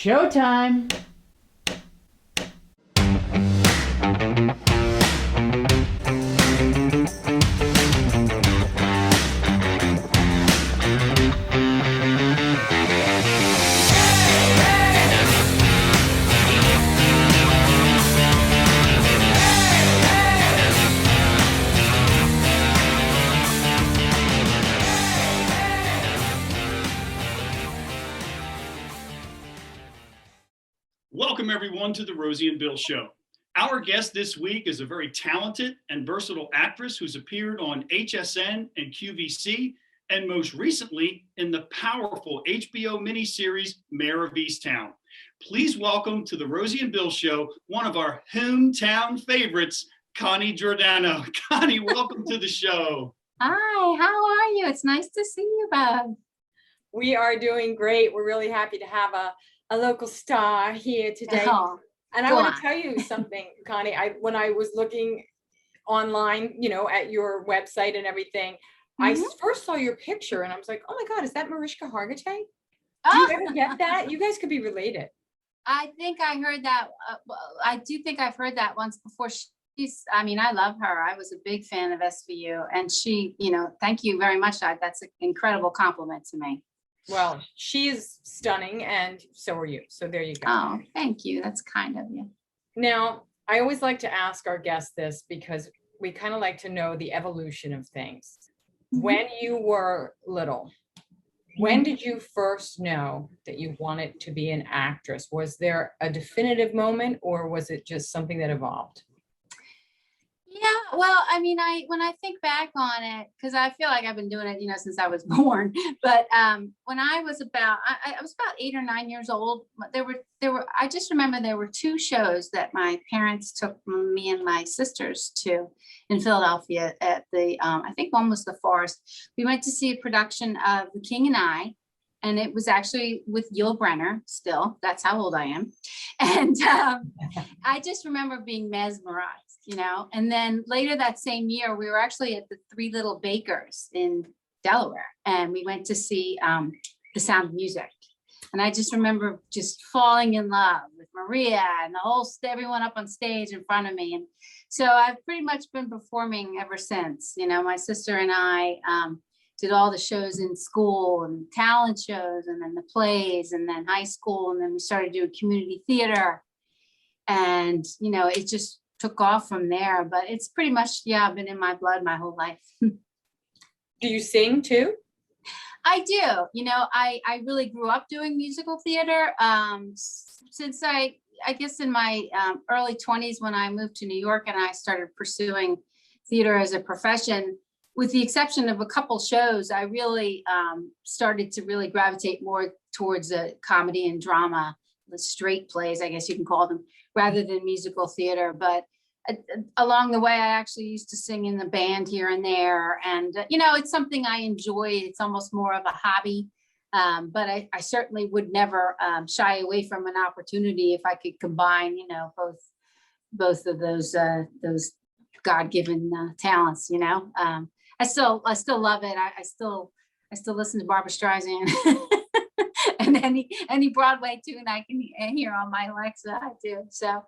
Showtime. Welcome everyone to the Rosie and Bill Show. Our guest this week is a very talented and versatile actress who's appeared on HSN and QVC, and most recently in the powerful HBO miniseries Mare of Easttown. Please welcome to the Rosie and Bill Show, one of our hometown favorites, Connie Giordano. Connie, welcome to the show. Hi, how are you? It's nice to see you, Bob. We are doing great. We're really happy to have a local star here today. Oh, and I want to tell you something, Connie. When I was looking online, at your website and everything, I first saw your picture and I was like, oh my God, is that Mariska Hargitay? Do you ever get that? You guys could be related. I think I heard that. I do think I've heard that once before. I love her. I was a big fan of SVU, and she, thank you very much. That's an incredible compliment to me. Well, she is stunning, and so are you. So there you go. Oh, thank you. That's kind of you. Now, I always like to ask our guests this because we kind of like to know the evolution of things. When you were little, when did you first know that you wanted to be an actress? Was there a definitive moment, or was it just something that evolved? Yeah, well, when I think back on it, because I feel like I've been doing it, since I was born. But when I was about 8 or 9 years old, I just remember there were two shows that my parents took me and my sisters to in Philadelphia at the, I think one was the Forest. We went to see a production of The King and I, and it was actually with Yul Brynner still. That's how old I am. And I just remember being mesmerized. And then later that same year, we were actually at the Three Little Bakers in Delaware, and we went to see The Sound of Music. And I just remember just falling in love with Maria and everyone up on stage in front of me. And so I've pretty much been performing ever since. My sister and I did all the shows in school and talent shows, and then the plays, and then high school. And then we started doing community theater. And, it just took off from there, but it's pretty much, been in my blood my whole life. Do you sing too? I do. I really grew up doing musical theater. Since I guess in my early 20s, when I moved to New York and I started pursuing theater as a profession, with the exception of a couple shows, I really started to really gravitate more towards comedy and drama, the straight plays, I guess you can call them, rather than musical theater. But along the way, I actually used to sing in the band here and there. And, it's something I enjoy. It's almost more of a hobby. But I certainly would never shy away from an opportunity if I could combine, both of those God-given talents, I still love it. I still listen to Barbra Streisand. And any Broadway tune I can hear on my Alexa, I do. So,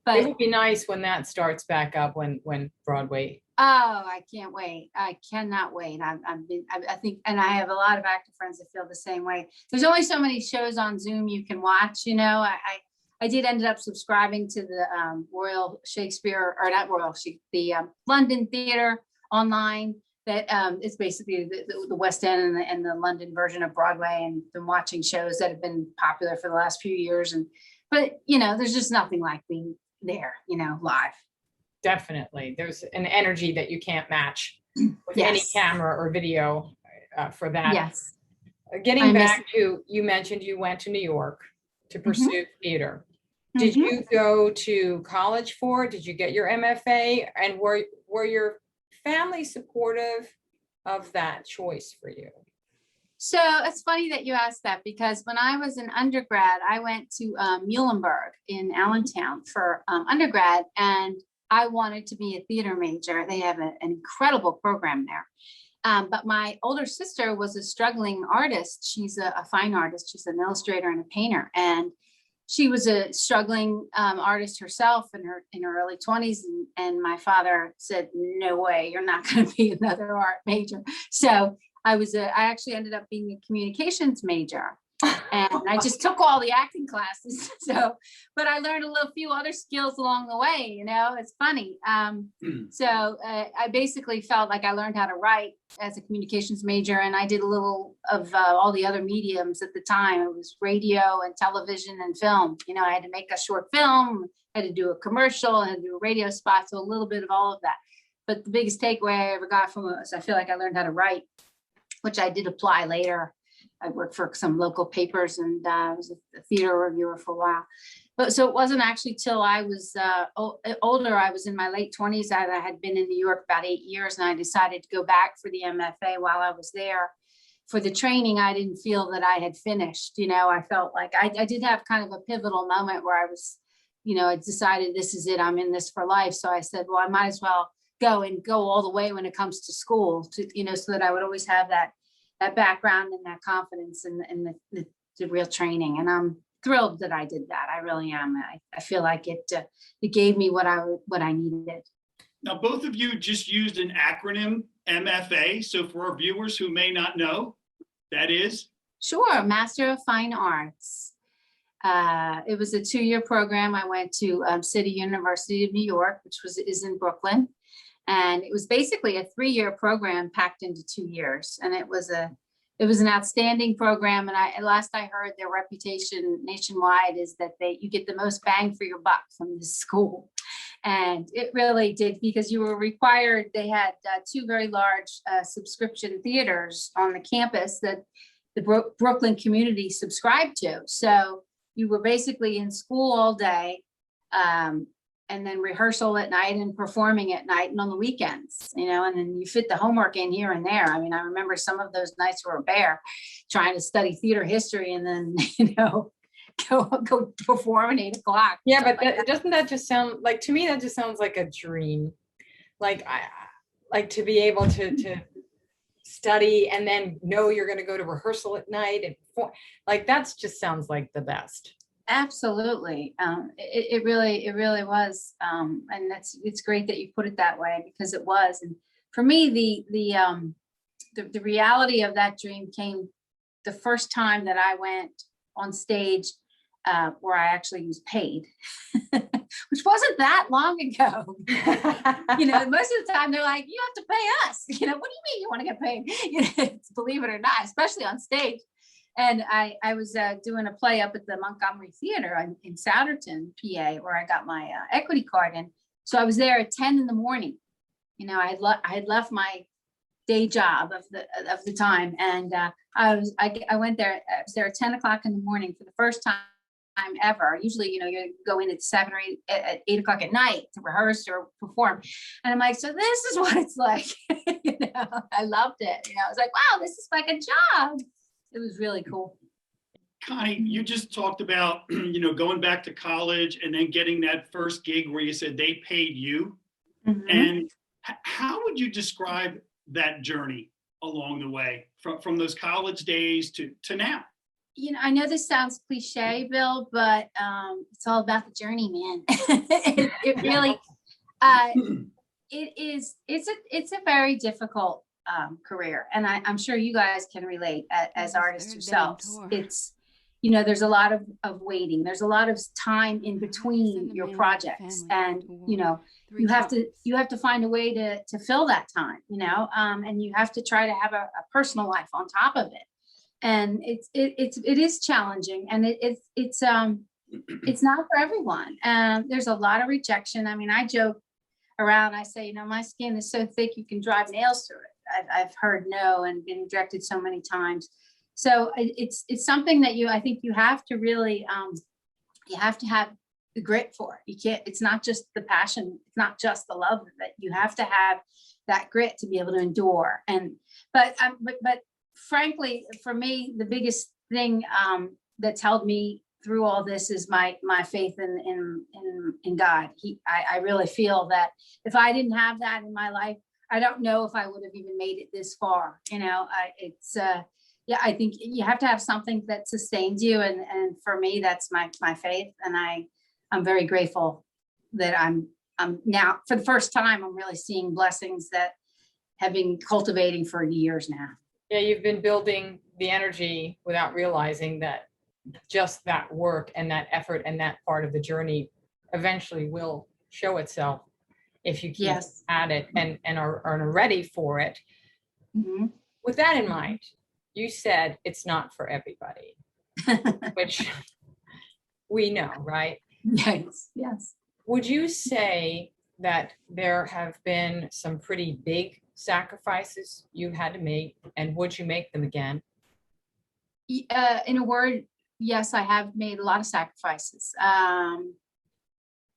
but it would be nice when that starts back up, when Broadway. Oh, I can't wait. I cannot wait. I think, and I have a lot of actor friends that feel the same way. There's only so many shows on Zoom you can watch. I did end up subscribing to the Royal Shakespeare, or not Royal, the London Theater online. That is basically the West End and the London version of Broadway, and been watching shows that have been popular for the last few years. But there's just nothing like being there, live. Definitely. There's an energy that you can't match with any camera or video for that. Yes. Getting back to, you mentioned you went to New York to pursue theater. Did you go to college for it? Did you get your MFA? And were your family supportive of that choice for you? So it's funny that you asked that, because when I was an undergrad, I went to Muhlenberg in Allentown for undergrad, and I wanted to be a theater major. They have an incredible program there. But my older sister was a struggling artist. She's a fine artist. She's an illustrator and a painter. And she was a struggling artist herself in her early 20s. And my father said, no way, you're not going to be another art major. So I actually ended up being a communications major. And I just took all the acting classes. But I learned a few other skills along the way, it's funny. I basically felt like I learned how to write as a communications major, and I did a little of all the other mediums at the time. It was radio and television and film. I had to make a short film, I had to do a commercial, I had to do a radio spot. So a little bit of all of that. But the biggest takeaway I ever got from it was I feel like I learned how to write, which I did apply later. I worked for some local papers, and I was a theater reviewer for a while. But so it wasn't actually till I was older, I was in my late 20s, that I had been in New York about 8 years, and I decided to go back for the MFA. While I was there for the training, I didn't feel that I had finished. I felt like I did have kind of a pivotal moment where I was, I decided this is it, I'm in this for life. So I said, well, I might as well go all the way when it comes to school, so that I would always have that background and that confidence and the real training. And I'm thrilled that I did that. I really am. I feel like it gave me what I needed. Now, both of you just used an acronym, MFA. So for our viewers who may not know, that is? Sure, Master of Fine Arts. It was a 2-year program. I went to City University of New York, which is in Brooklyn. And it was basically a 3-year program packed into 2 years. And it was an outstanding program. And last I heard, their reputation nationwide is that you get the most bang for your buck from this school. And it really did, because you were required. They had 2 very large subscription theaters on the campus that the Brooklyn community subscribed to. So you were basically in school all day, and then rehearsal at night and performing at night and on the weekends, and then you fit the homework in here and there. I mean, I remember some of those nights were a bear, trying to study theater history and then, go perform at 8 o'clock. Yeah, but doesn't that just sound like, to me, that just sounds like a dream. Like to be able to study and then know you're going to go to rehearsal at night and perform. Like, that's just sounds like the best. Absolutely. It really was. And it's great that you put it that way, because it was. And for me, the reality of that dream came the first time that I went on stage, where I actually was paid, which wasn't that long ago. Most of the time they're like, you have to pay us. What do you mean you want to get paid? Believe it or not, especially on stage. And I was doing a play up at the Montgomery Theater in Souderton, PA, where I got my equity card. And so I was there at 10 in the morning. I had left my day job of the time, and I went there. I was there at 10 o'clock in the morning for the first time ever. Usually, you go in at 7 or 8 at 8 o'clock at night to rehearse or perform. And I'm like, so this is what it's like. I loved it. I was like, wow, this is like a job. It was really cool. Connie, you just talked about, going back to college and then getting that first gig where you said they paid you. Mm-hmm. And how would you describe that journey along the way from those college days to now? I know this sounds cliche, Bill, but it's all about the journey, man. it really, it's a very difficult career. And I'm sure you guys can relate as artists yourselves. It's, there's a lot of waiting. There's a lot of time in between your projects, and, you have to find a way to fill that time, and you have to try to have a personal life on top of it. And it is challenging, and it's not for everyone. There's a lot of rejection. I mean, I joke around, I say, my skin is so thick you can drive nails through it. I've heard no and been rejected so many times. So it's something that I think you have to really, you have to have the grit for. You can't, it's not just the passion, it's not just the love of it. You have to have that grit to be able to endure. But frankly, for me, the biggest thing that's held me through all this is my faith in God. I really feel that if I didn't have that in my life, I don't know if I would have even made it this far. Yeah, I think you have to have something that sustains you. And for me, that's my faith. And I'm very grateful that I'm now, for the first time, I'm really seeing blessings that have been cultivating for years now. Yeah, you've been building the energy without realizing that just that work and that effort and that part of the journey eventually will show itself if you keep Yes. at it and are ready for it. Mm-hmm. With that in mind, you said it's not for everybody, which we know, right? Yes. Yes. Would you say that there have been some pretty big sacrifices you had to make, and would you make them again? In a word, yes, I have made a lot of sacrifices. I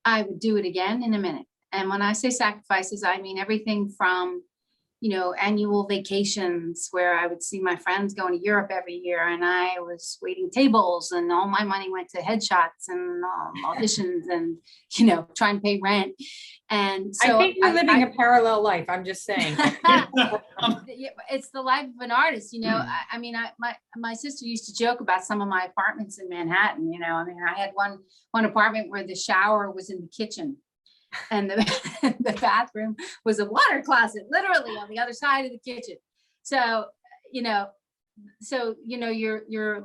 would do it again in a minute. And when I say sacrifices, I mean everything from, annual vacations where I would see my friends going to Europe every year, and I was waiting tables, and all my money went to headshots and auditions and, trying to pay rent. And so I think you're living a parallel life. I'm just saying. It's the life of an artist, my sister used to joke about some of my apartments in Manhattan. I had one apartment where the shower was in the kitchen, and the bathroom was a water closet, literally on the other side of the kitchen. So, your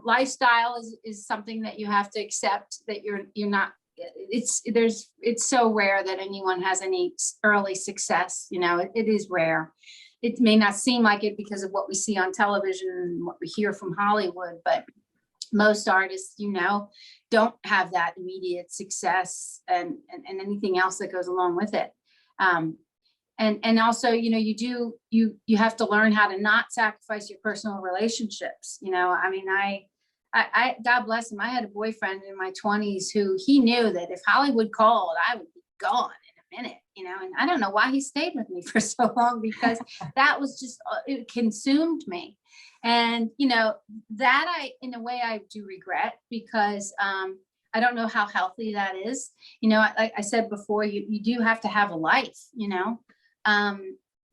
lifestyle is something that you have to accept, that you're not. It's so rare that anyone has any early success. It is rare. It may not seem like it because of what we see on television and what we hear from Hollywood, but most artists, don't have that immediate success and anything else that goes along with it. And also, you have to learn how to not sacrifice your personal relationships. I God bless him. I had a boyfriend in my 20s who he knew that if Hollywood called, I would be gone in a minute, and I don't know why he stayed with me for so long, because that was just, it consumed me. And, that in a way I do regret, because I don't know how healthy that is. Like I said before, you do have to have a life,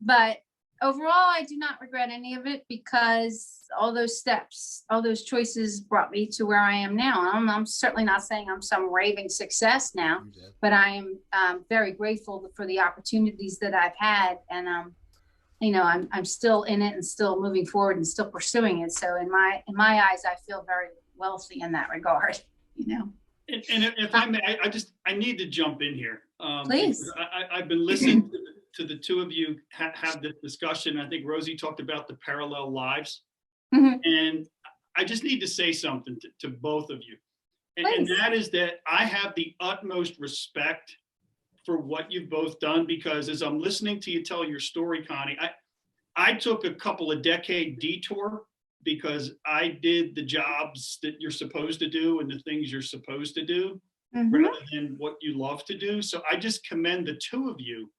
but overall, I do not regret any of it, because all those steps, all those choices brought me to where I am now. I'm certainly not saying I'm some raving success now, but I am very grateful for the opportunities that I've had. And, I'm still in it and still moving forward and still pursuing it. So in my eyes, I feel very wealthy in that regard, And if I may, I need to jump in here. Please. I've been listening to the two of you have this discussion. I think Rosie talked about the parallel lives. Mm-hmm. And I just need to say something to both of you. And that is that I have the utmost respect for what you've both done, because as I'm listening to you tell your story, Connie, I took a couple of decade detour because I did the jobs that you're supposed to do and the things you're supposed to do, mm-hmm. rather than what you love to do. So I just commend the two of you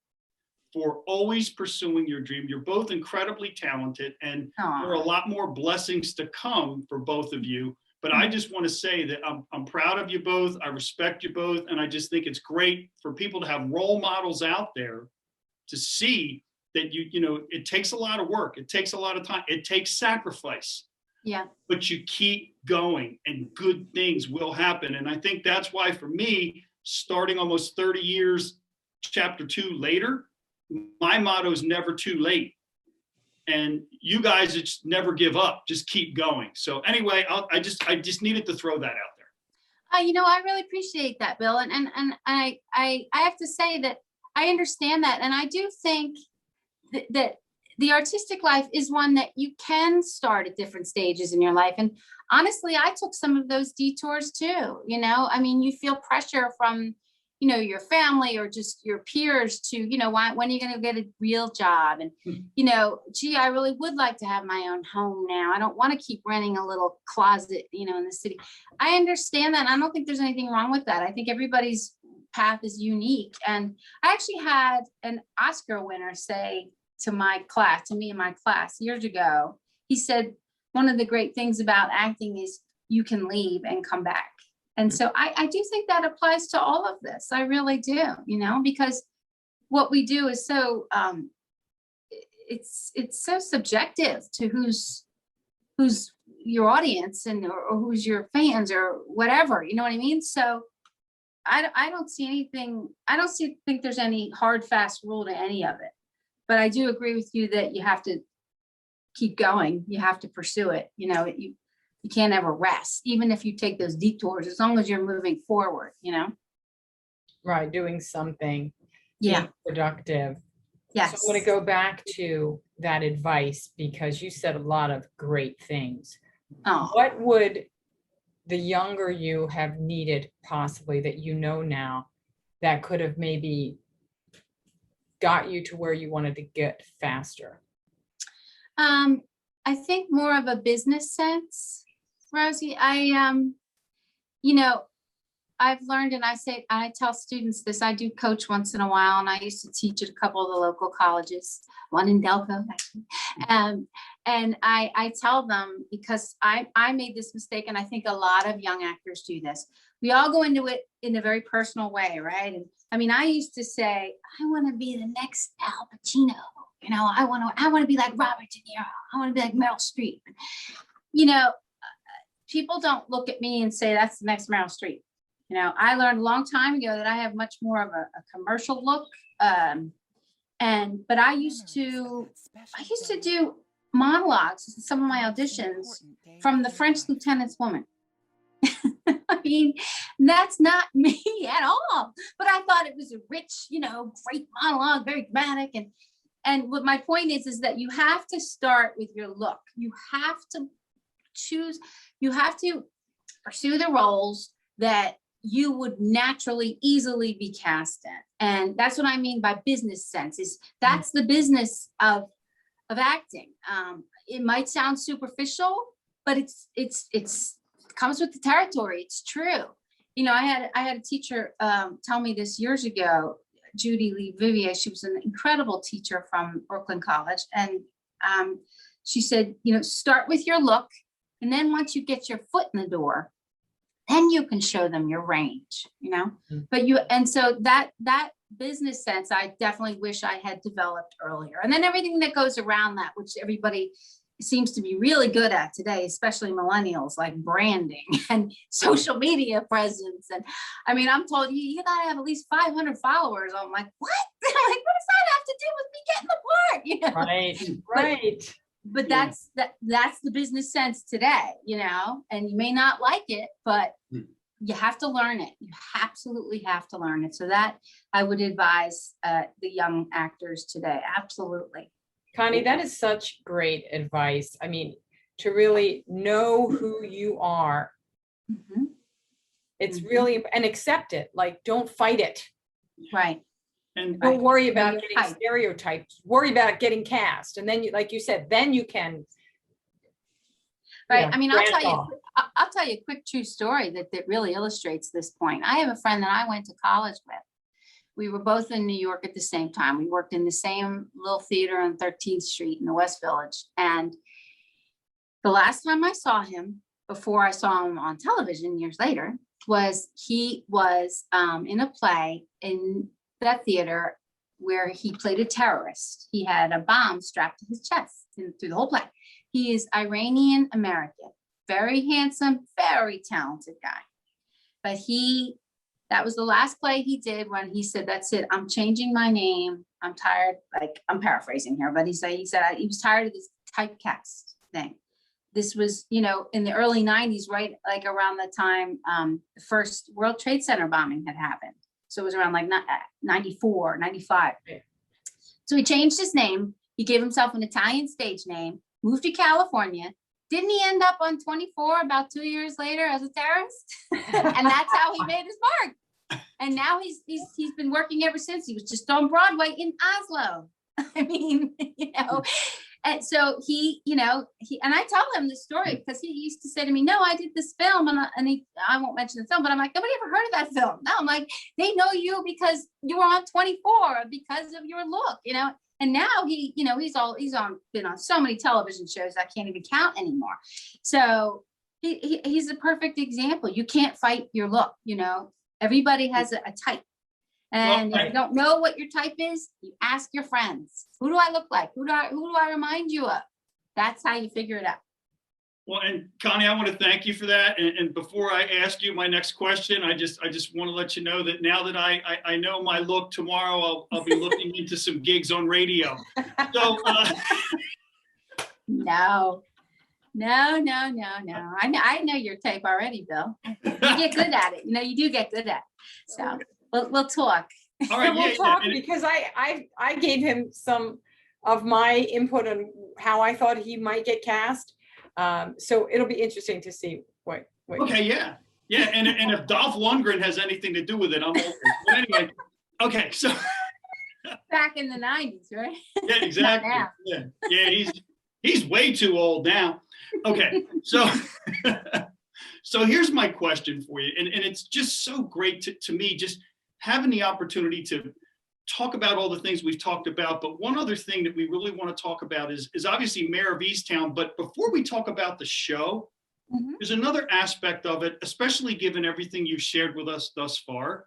for always pursuing your dream. You're both incredibly talented, and there are a lot more blessings to come for both of you. But I just want to say that I'm proud of you both. I respect you both. And I just think it's great for people to have role models out there to see that it takes a lot of work. It takes a lot of time. It takes sacrifice. Yeah. But you keep going and good things will happen. And I think that's why, for me, starting almost 30 years, chapter 2 later, my motto is never too late. And you guys, it's never give up, just keep going. So anyway, I just needed to throw that out there. I really appreciate that, Bill. And I have to say that I understand that. And I do think that the artistic life is one that you can start at different stages in your life. And honestly, I took some of those detours too. You feel pressure from, your family or just your peers to, when are you going to get a real job? And, I really would like to have my own home now. I don't want to keep renting a little closet, in the city. I understand that. And I don't think there's anything wrong with that. I think everybody's path is unique. And I actually had an Oscar winner say to me in my class years ago, he said, one of the great things about acting is you can leave and come back. And so I do think that applies to all of this. I really do, because what we do is so, it's so subjective to who's your audience and or who's your fans or whatever, you know what I mean? So I don't see anything, think there's any hard, fast rule to any of it. But I do agree with you that you have to keep going. You have to pursue it. You know, you can't ever rest, even if you take those detours, as long as you're moving forward, you know? Right, doing something. Yeah. Being productive. Yes. So I'm going to go back to that advice because you said a lot of great things. Oh. What would the younger you have needed possibly that you know now that could have maybe got you to where you wanted to get faster? I think more of a business sense, Rosie. You know, I've learned, and I tell students this, I do coach once in a while, and I used to teach at a couple of the local colleges, one in Delco, actually. And I tell them, because I made this mistake, and I think a lot of young actors do this. We all go into it in a very personal way, right? And I mean, I used to say, I want to be the next Al Pacino. You know, I want to be like Robert De Niro. I want to be like Meryl Streep. You know, people don't look at me and say, that's the next Meryl Streep. You know, I learned a long time ago that I have much more of a commercial look. But I used to do monologues in some of my auditions from the French Lieutenant's Woman. I mean, that's not me at all. But I thought it was a rich, you know, great monologue, very dramatic. And what my point is that you have to start with your look. You have to pursue the roles that you would naturally, easily be cast in. And that's what I mean by business sense, is that's the business of acting. It might sound superficial, but it comes with the territory. It's true. You know, I had a teacher tell me this years ago, Judy Lee Vivier. She was an incredible teacher from Brooklyn College. And she said, you know, start with your look. And then once you get your foot in the door, then you can show them your range, you know. And so that business sense, I definitely wish I had developed earlier. And then everything that goes around that, which everybody seems to be really good at today, especially millennials, like branding and social media presence. And I mean, I'm told you gotta have at least 500 followers. I'm like, what? I'm like, what does that have to do with me getting the part? You know? Right. But that's the business sense today, you know, and you may not like it, but you have to learn it. You absolutely have to learn it. So that I would advise the young actors today. Absolutely. Connie, that is such great advice. I mean, to really know who you are. It's really, and accept it. Like, don't fight it. Right. And don't worry about getting stereotyped. Worry about getting cast. And then, like you said, then you can. Right. I mean, I'll tell you a quick true story that really illustrates this point. I have a friend that I went to college with. We were both in New York at the same time. We worked in the same little theater on 13th Street in the West Village. And the last time I saw him, before I saw him on television years later, he was in a play in that theater where he played a terrorist. He had a bomb strapped to his chest through the whole play. He is Iranian American, very handsome, very talented guy. But that was the last play he did when he said, that's it, I'm changing my name. I'm tired. Like, I'm paraphrasing here, but he said he was tired of this typecast thing. This was, you know, in the early 90s, right? Like around the time the first World Trade Center bombing had happened. So it was around like 94, 95. So he changed his name. He gave himself an Italian stage name, moved to California. Didn't he end up on 24 about 2 years later as a terrorist? And that's how he made his mark. And now he's been working ever since. He was just on Broadway in Oslo. I mean, you know, and so and I tell him this story because he used to say to me, no, I did this film, I won't mention the film, but I'm like, nobody ever heard of that film. No, I'm like, they know you because you were on 24 because of your look, you know. And now been on so many television shows I can't even count anymore. So he's a perfect example. You can't fight your look, you know. Everybody has a type. And Well, if you don't know what your type is, you ask your friends. Who do I look like? Who do I remind you of? That's how you figure it out. Well, and Connie, I want to thank you for that. And before I ask you my next question, I just want to let you know that now that I know my look, tomorrow I'll be looking into some gigs on radio. So No. I know your type already, Bill. You get good at it. You do get good at it. So we'll talk. all right, We'll talk because I gave him some of my input on how I thought he might get cast. So it'll be interesting to see what. Okay, yeah. And if Dolph Lundgren has anything to do with it, I'm okay. But anyway, okay, so Back in the 90s, right? yeah, exactly. Not Yeah, he's way too old now. Okay, so so here's my question for you, and it's just so great to me just having the opportunity to talk about all the things we've talked about. But one other thing that we really want to talk about is obviously Mare of Easttown. But before we talk about the show, there's another aspect of it, especially given everything you've shared with us thus far,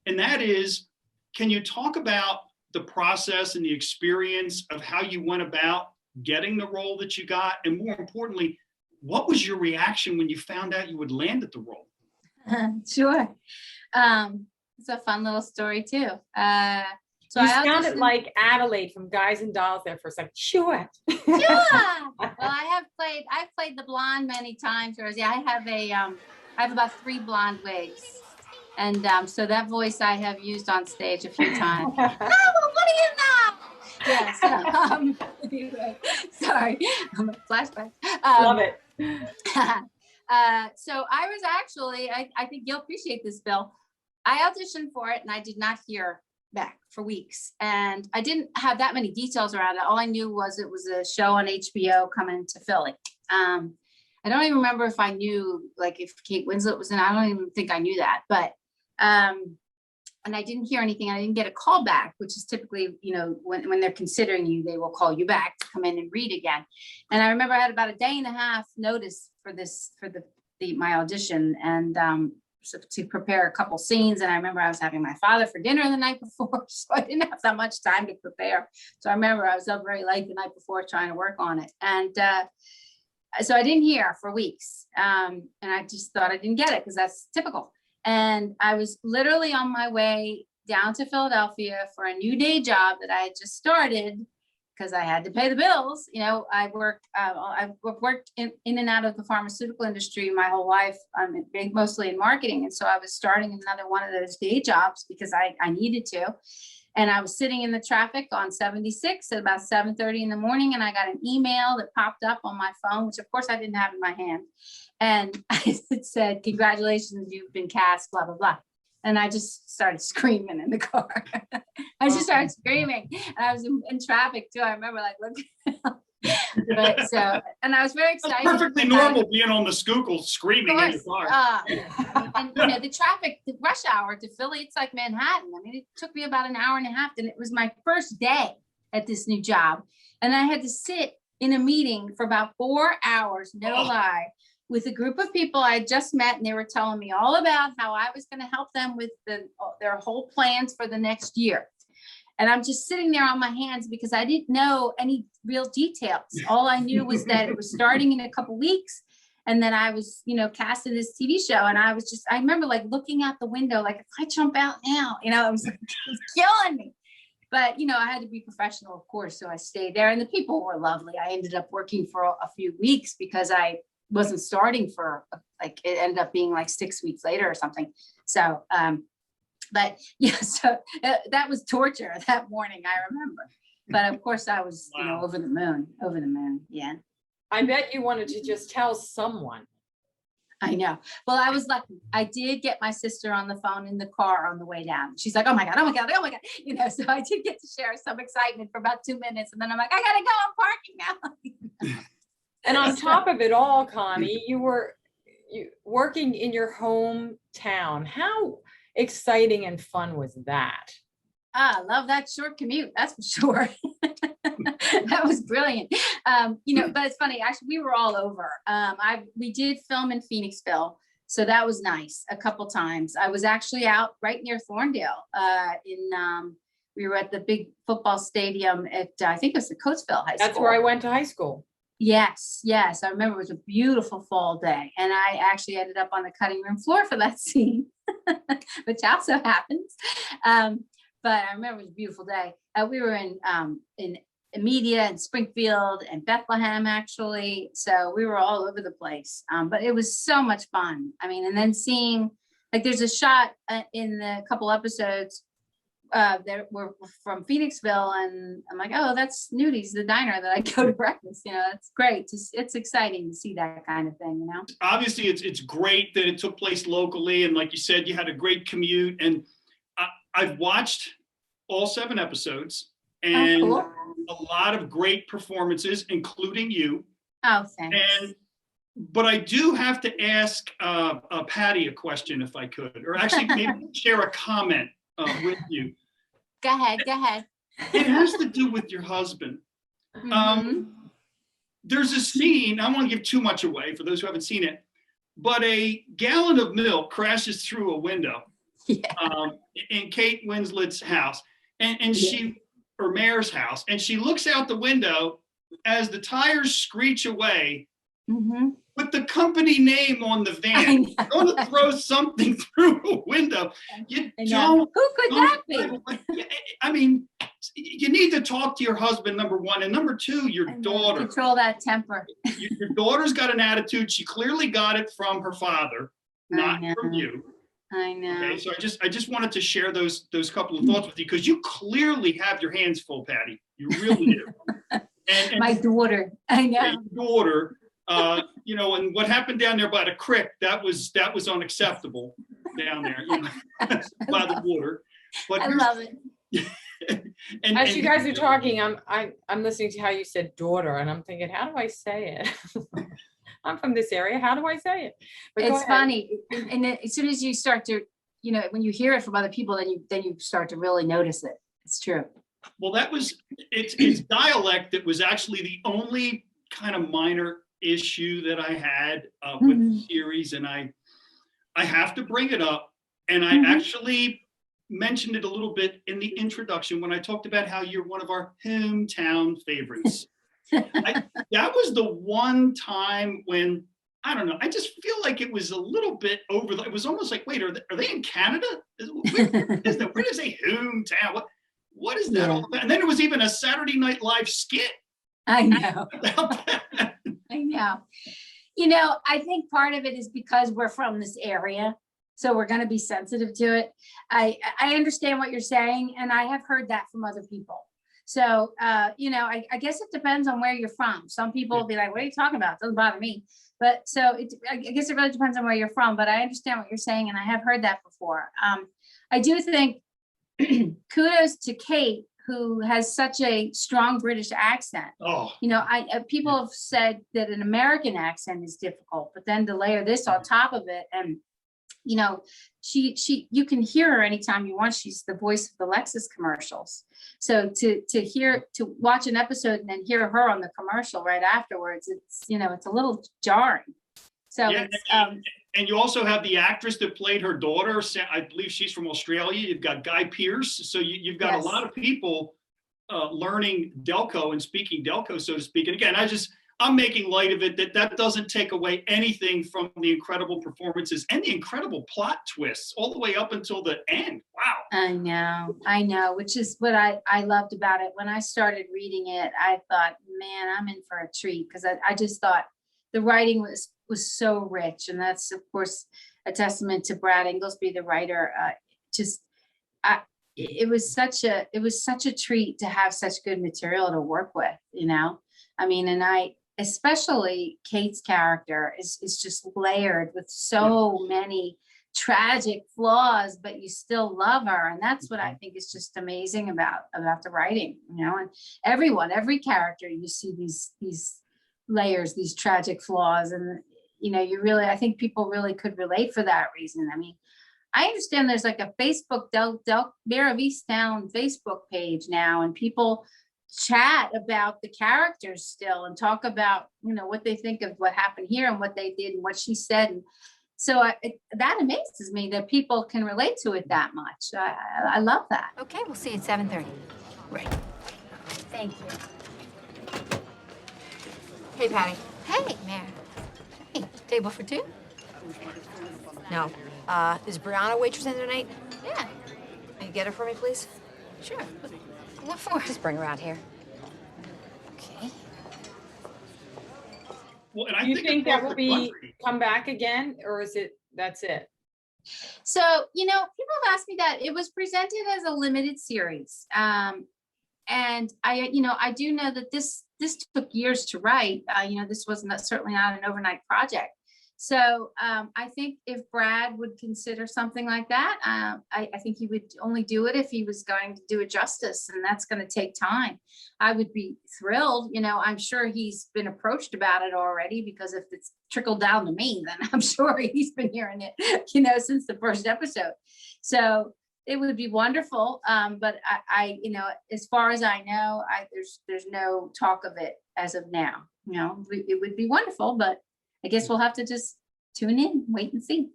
and that is, can you talk about the process and the experience of how you went about getting the role that you got, and more importantly, what was your reaction when you found out you would land at the role? Sure. It's a fun little story too. So You I sounded auditioned. like Adelaide from Guys and Dolls there for a second. Sure. Sure. Well, I've played the blonde many times, Rosie. I have about 3 blonde wigs. And so that voice I have used on stage a few times. Oh, well, what do you know? Yeah, so anyway, sorry. Flashback. Love it. So I was actually, I think you'll appreciate this, Bill. I auditioned for it and I did not hear back for weeks. And I didn't have that many details around it. All I knew was it was a show on HBO coming to Philly. I don't even remember if I knew, like, if Kate Winslet was in, I don't even think I knew that, but, and I didn't hear anything. I didn't get a call back, which is typically, when they're considering you, they will call you back to come in and read again. And I remember I had about a day and a half notice for my audition, and so to prepare a couple scenes. And I remember I was having my father for dinner the night before, so I didn't have that much time to prepare. So I remember I was up very late the night before trying to work on it. And so I didn't hear for weeks. And I just thought I didn't get it because that's typical. And I was literally on my way down to Philadelphia for a new day job that I had just started because I had to pay the bills. I've worked in and out of the pharmaceutical industry my whole life, mostly in marketing. And so I was starting another one of those day jobs because I needed to. And I was sitting in the traffic on 76 at about 7:30 in the morning. And I got an email that popped up on my phone, which of course I didn't have in my hand. And it said, "Congratulations, you've been cast, blah, blah, blah." And I just started screaming in the car. I just started screaming. And I was in traffic too. I remember looking. And I was very excited. That's perfectly normal being on the Schuylkill screaming in your car. And the traffic, the rush hour to Philly, it's like Manhattan. I mean, it took me about an hour and a half, and it was my first day at this new job. And I had to sit in a meeting for about 4 hours, no lie, with a group of people I had just met, and they were telling me all about how I was going to help them with their whole plans for the next year. And I'm just sitting there on my hands because I didn't know any real details. All I knew was that it was starting in a couple weeks, and then I was, cast in this TV show. And I remember looking out the window, if I jump out now, it was killing me. But, I had to be professional, of course. So I stayed there, and the people were lovely. I ended up working for a few weeks because I wasn't starting for it ended up being 6 weeks later or something. So, but yeah, so that was torture that morning, I remember. But of course I was, Wow. over the moon. Yeah. I bet you wanted to just tell someone. I know. Well, I was lucky. I did get my sister on the phone in the car on the way down. She's like, "Oh my God, oh my God, oh my God." So I did get to share some excitement for about 2 minutes. And then I'm like, "I gotta go, I'm parking now." And on top of it all, Connie, you were working in your hometown. How exciting and fun was that? I love that short commute. That's for sure. That was brilliant. But it's funny. Actually, we were all over. We did film in Phoenixville. So that was nice a couple times. I was actually out right near Thorndale we were at the big football stadium at, I think it was the Coatesville High School. That's where I went to high school. Yes. I remember it was a beautiful fall day, and I actually ended up on the cutting room floor for that scene, which also happens. But I remember it was a beautiful day. We were in Media and Springfield and Bethlehem, actually. So we were all over the place. But it was so much fun. I mean, and then seeing, like, there's a shot in the couple episodes that were from Phoenixville, and I'm like, oh, that's Nudie's, the diner that I go to breakfast. You know, that's great. It's exciting to see that kind of thing, you know. Obviously, it's great that it took place locally, and like you said, you had a great commute. And I've watched all 7 episodes, and cool. A lot of great performances, including you. Oh, thanks. But I do have to ask Patty a question, if I could, or actually maybe share a comment with you. Go ahead. It has to do with your husband. There's a scene, I don't want to give too much away for those who haven't seen it, but a gallon of milk crashes through a window in Kate Winslet's house, and or Mare's house, and she looks out the window as the tires screech away with the company name on the van. You're going to throw something through a window. You don't. Who could that be? I mean, you need to talk to your husband, number one, and number two, your daughter. Control that temper. Your daughter's got an attitude. She clearly got it from her father, not from you. I know. Okay, so I just wanted to share those couple of thoughts with you, because you clearly have your hands full, Patty. You really do. And my daughter, I know. Your daughter, you know, and what happened down there by the creek, that was unacceptable down there, you know, by the water. But I love it. As you guys are talking, I'm listening to how you said daughter, and I'm thinking, how do I say it? I'm from this area. How do I say it? But it's funny. And as soon as you start to, you know, when you hear it from other people, then you start to really notice it. It's true. Well, it's dialect that was actually the only kind of minor issue that I had with the series. And I have to bring it up. And I actually mentioned it a little bit in the introduction when I talked about how you're one of our hometown favorites. That was the one time when, I don't know, I just feel like it was a little bit over. It was almost like, wait, are they in Canada? Where is a hometown? What is that all about? And then there was even a Saturday Night Live skit. I know. I know. You know, I think part of it is because we're from this area, so we're going to be sensitive to it. I understand what you're saying, and I have heard that from other people. So, you know, I guess it depends on where you're from. Some people will be like, what are you talking about? It doesn't bother me. But so I guess it really depends on where you're from, but I understand what you're saying. And I have heard that before. I do think kudos to Kate, who has such a strong British accent. Oh, you know, people have said that an American accent is difficult, but then to layer this on top of it, and you know, you can hear her anytime you want. She's the voice of the Lexus commercials. So to watch an episode and then hear her on the commercial right afterwards, it's, you know, it's a little jarring. So yeah, it's, and you also have the actress that played her daughter. I believe she's from Australia. You've got Guy Pearce. So you've got a lot of people learning Delco and speaking Delco, so to speak. And again, I'm making light of it. That doesn't take away anything from the incredible performances and the incredible plot twists all the way up until the end. Wow. I know, which is what I loved about it. When I started reading it, I thought, man, I'm in for a treat, because I just thought the writing was so rich. And that's, of course, a testament to Brad Inglesby, the writer. It was such a treat to have such good material to work with, you know. I mean, and especially Kate's character is just layered with so many tragic flaws, but you still love her. And that's what I think is just amazing about the writing, you know. And every character, you see these layers, these tragic flaws. And, you know, I think people really could relate for that reason. I mean, I understand there's like a Facebook Mare of Easttown Facebook page now, and people chat about the characters still and talk about, you know, what they think of what happened here and what they did and what she said. And So that amazes me that people can relate to it that much. I love that. Okay, we'll see you at 7:30. Great. Thank you. Hey, Patty. Hey, Mare. Hey, table for two? No. Is Brianna waitressing tonight? Yeah. Can you get her for me, please? Sure. What for? Just bring her out here. Okay. Well, and I Do you think that across will the be country- come back again, or is it, that's it? So, you know, people have asked me that. It was presented as a limited series. And I do know that this took years to write. This was certainly not an overnight project. So I think if Brad would consider something like that, I think he would only do it if he was going to do it justice, and that's going to take time. I would be thrilled. I'm sure he's been approached about it already, because if it's trickled down to me, then I'm sure he's been hearing it, since the first episode. So it would be wonderful. But I as far as I know, there's no talk of it as of now. It would be wonderful, but I guess we'll have to just tune in, wait and see.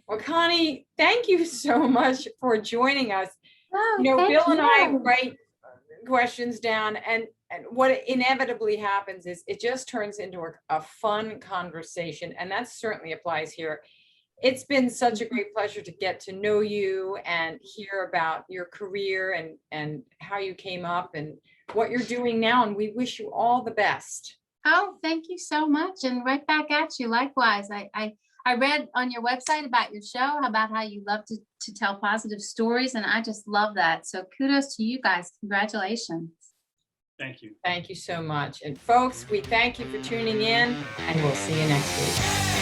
Well, Connie, thank you so much for joining us. Oh, Bill and I write questions down, and what inevitably happens is it just turns into a fun conversation, and that certainly applies here. It's been such a great pleasure to get to know you and hear about your career and how you came up and what you're doing now, and we wish you all the best. Oh, thank you so much. And right back at you. Likewise. I read on your website about your show, about how you love to tell positive stories. And I just love that. So kudos to you guys. Congratulations. Thank you. Thank you so much. And folks, we thank you for tuning in, and we'll see you next week.